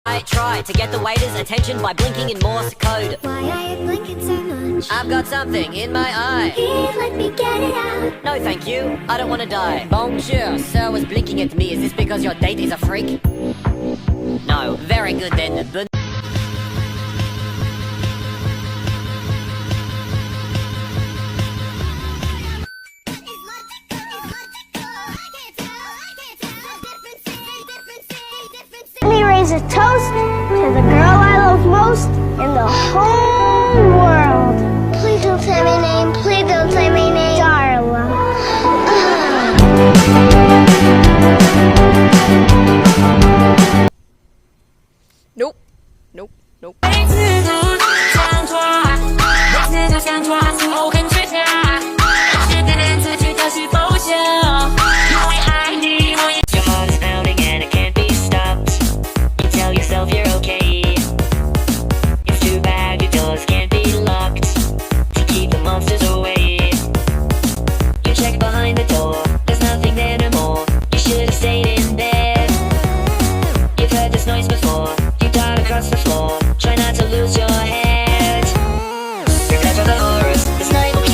I try to get the waiter's attention by blinking in Morse code. Why are you blinking so much? I've got something in my eye. Here, let me get it out. No thank you, I don't want to die. Bonjour, sir was blinking at me. Is this because your date is a freak? No, very good then. But Let me raise a toast to the girl I love most in the whole world. Please don't say my name. Please don't say my name. Darla. nope, nope, nope. 每次都想抓，每次都想抓住后跟追加，是个人自己的是否想，因为爱你，我也。Your heart is pounding and it can't be stopped. You tell yourself you're okay. It's too bad your doors can't be locked to keep the monsters away. You check behind the door, there's nothing there no more. You should have stayed in bed. You've heard this noise before. You dart across the floor. Try not to lose your head. Prepare for the horrors. This night will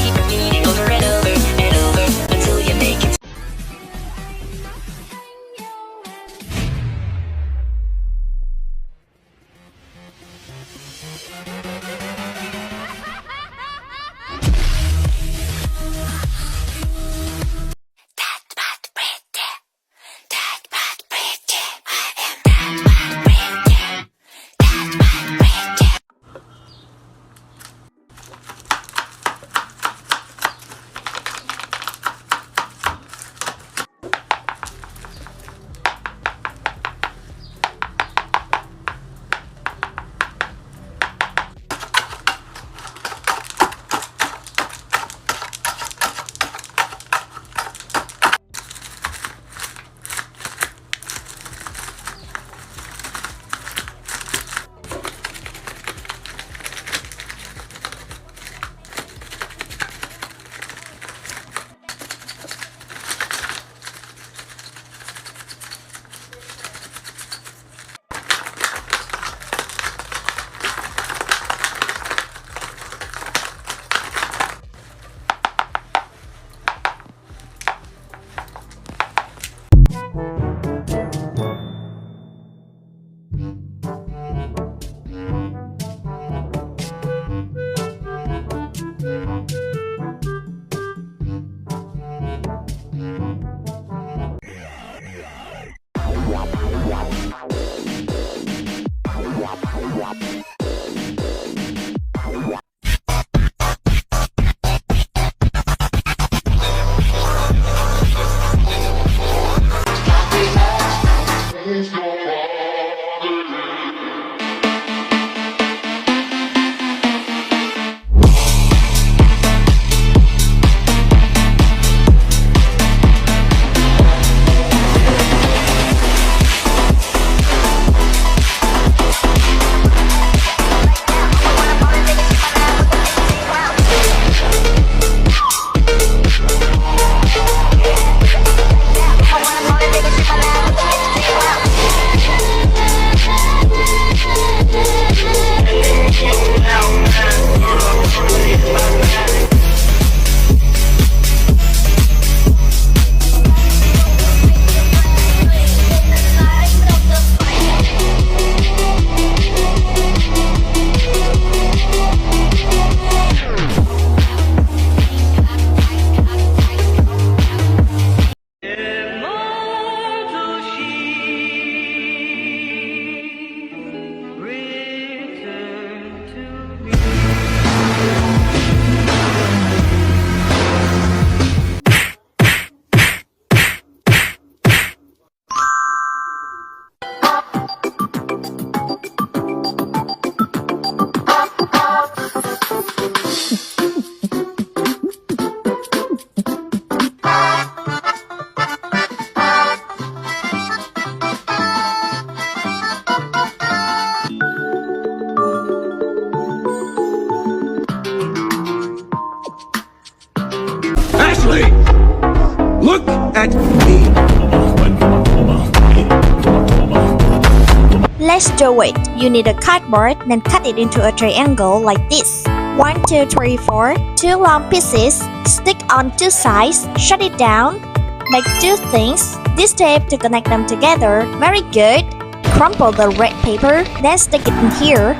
Let's do it. You need a cardboard, then cut it into a triangle like this. 1, 2, 3, 4. 2 long pieces. Stick on 2 sides. Shut it down. Make 2 things. This tape to connect them together. Very good. Crumple the red paper, then stick it in here.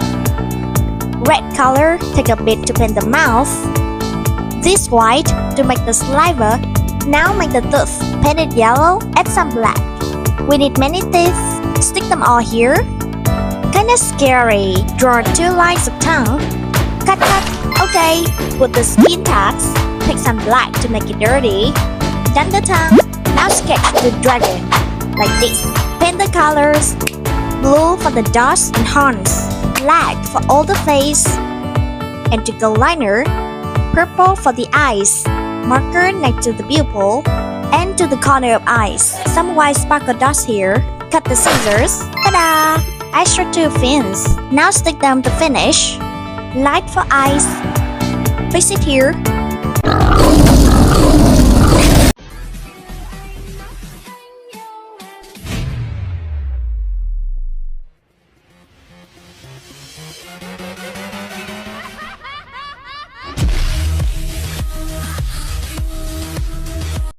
Red color, take a bit to paint the mouth. This white to make the saliva. Now make the tooth. Paint it yellow, add some black. We need many teeth. Stick them all here. Kinda scary. Draw 2 lines of tongue. Cut. Okay, put the skin tags. Pick some black to make it dirty. Done the tongue. Now sketch the dragon. Like this. Paint the colors. Blue for the dots and horns. Black for all the face. And to go liner. Purple for the eyes. Marker next to the pupil. And to the corner of eyes. Some white sparkle dots here. Cut the scissors. Ta-da! Extra 2 fins. Now stick them to finish. Light for eyes. Fix it here.